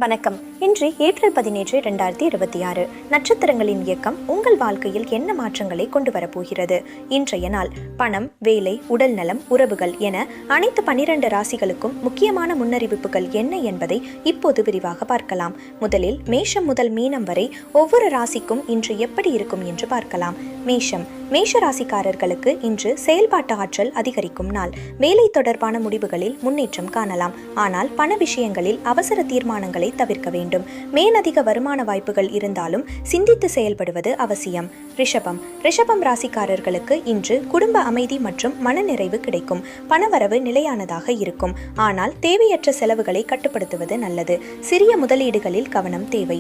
வணக்கம். இன்று ஏப்ரல் 17, 2026 நட்சத்திரங்களின் இயக்கம் உங்கள் வாழ்க்கையில் என்ன மாற்றங்களை கொண்டு வரப்போகிறது? இன்றைய நாள் பணம், வேலை, உடல் நலம், உறவுகள் என அனைத்து 12 ராசிகளுக்கும் முக்கியமான முன்னறிவிப்புகள் என்ன என்பதை இப்போது விரிவாக பார்க்கலாம். முதலில் மேஷம் முதல் மீனம் வரை ஒவ்வொரு ராசிக்கும் இன்று எப்படி இருக்கும் என்று பார்க்கலாம். மேஷ ராசிக்காரர்களுக்கு இன்று செயல்பாட்டு ஆற்றல் அதிகரிக்கும் நாள். வேலை தொடர்பான முடிவுகளில் முன்னேற்றம் காணலாம். ஆனால் பண விஷயங்களில் அவசர தீர்மானங்களை தவிர்க்க வேண்டும். மேலதிக வருமான வாய்ப்புகள் இருந்தாலும் சிந்தித்து செயல்படுவது அவசியம். ரிஷபம் ராசிக்காரர்களுக்கு இன்று குடும்ப அமைதி மற்றும் மனநிறைவு கிடைக்கும். பணவரவு நிலையானதாக இருக்கும். ஆனால் தேவையற்ற செலவுகளை கட்டுப்படுத்துவது நல்லது. சிறிய முதலீடுகளில் கவனம் தேவை.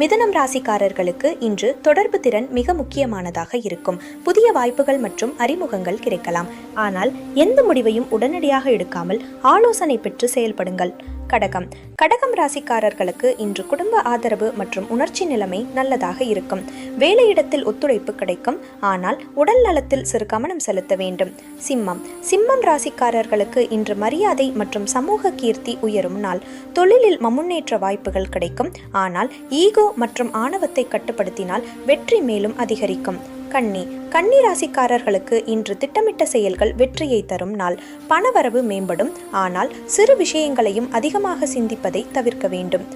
மிதுனம் ராசிக்காரர்களுக்கு இன்று தொடர்பு திறன் மிக முக்கியமானதாக இருக்கும். புதிய வாய்ப்புகள் மற்றும் அறிமுகங்கள் கிடைக்கலாம். ஆனால் எந்த முடிவையும் உடனடியாக எடுக்காமல் ஆலோசனை பெற்று செயல்படுங்கள். கடகம் ராசிக்காரர்களுக்கு இன்று குடும்ப ஆதரவு மற்றும் உணர்ச்சி நிலைமை நல்லதாக இருக்கும். வேலையிடத்தில் ஒத்துழைப்பு கிடைக்கும். ஆனால் உடல் நலத்தில் சிறு கவனம் செலுத்த வேண்டும். சிம்மம் ராசிக்காரர்களுக்கு இன்று மரியாதை மற்றும் சமூக கீர்த்தி உயரும் நாள். தொழிலில் முன்னேற்ற வாய்ப்புகள் கிடைக்கும். ஆனால் ஈகோ மற்றும் ஆணவத்தை கட்டுப்படுத்தினால் வெற்றி மேலும் அதிகரிக்கும். கன்னி ராசிக்காரர்களுக்கு இன்று திட்டமிட்ட செயல்கள் வெற்றியை தரும் நாள். பணவரவு மேம்படும். ஆனால் சிறு விஷயங்களையும் அதிகமாக சிந்திப்பதை தவிர்க்க வேண்டும்.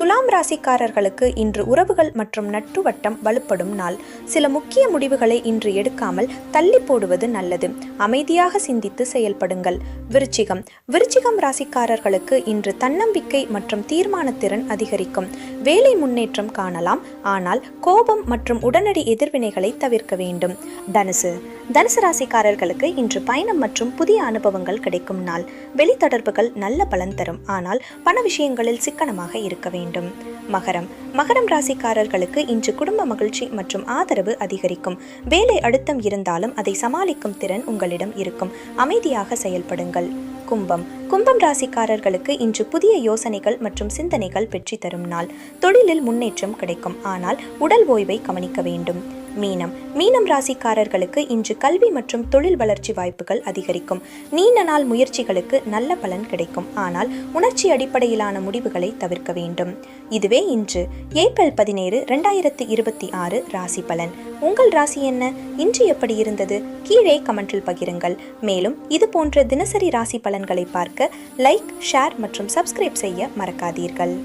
துலாம் ராசிக்காரர்களுக்கு இன்று உறவுகள் மற்றும் நட்பு வட்டம் வலுப்படும் நாள். சில முக்கிய முடிவுகளை இன்று எடுக்காமல் தள்ளி போடுவது நல்லது. அமைதியாக சிந்தித்து செயல்படுங்கள். விருச்சிகம் ராசிக்காரர்களுக்கு இன்று தன்னம்பிக்கை மற்றும் தீர்மானத்திறன் அதிகரிக்கும். வேலை முன்னேற்றம் காணலாம். ஆனால் கோபம் மற்றும் உடனடி எதிர்வினைகளை தவிர்க்க வேண்டும். தனுசு ராசிக்காரர்களுக்கு இன்று பயணம் மற்றும் புதிய அனுபவங்கள் கிடைக்கும் நாள். வெளித்தொடர்புகள் நல்ல பலன் தரும். ஆனால் பண விஷயங்களில் சிக்கனமாக இருக்க வேண்டும். மகரம் ராசிக்காரர்களுக்கு இன்று குடும்ப மகிழ்ச்சி மற்றும் ஆதரவு அதிகரிக்கும். வேலை அழுத்தம் இருந்தாலும் அதை சமாளிக்கும் திறன் உங்களிடம் இருக்கும். அமைதியாக செயல்படுங்கள். கும்பம் ராசிக்காரர்களுக்கு இன்று புதிய யோசனைகள் மற்றும் சிந்தனைகள் பெற்றி தரும் நாள். தொழிலில் முன்னேற்றம் கிடைக்கும். ஆனால் உடல் ஓய்வை கவனிக்க வேண்டும். மீனம் ராசிக்காரர்களுக்கு இன்று கல்வி மற்றும் தொழில் வளர்ச்சி வாய்ப்புகள் அதிகரிக்கும். நீண்ட நாள் முயற்சிகளுக்கு நல்ல பலன் கிடைக்கும். ஆனால் உணர்ச்சி அடிப்படையிலான முடிவுகளை தவிர்க்க வேண்டும். இதுவே இன்று ஏப்ரல் 17, 2026 ராசி பலன். உங்கள் ராசி என்ன? இன்று எப்படி இருந்தது? கீழே கமெண்டில் பகிருங்கள். மேலும் இது போன்ற தினசரி ராசி பலன்களை பார்க்க லைக், ஷேர் மற்றும் சப்ஸ்கிரைப் செய்ய மறக்காதீர்கள்.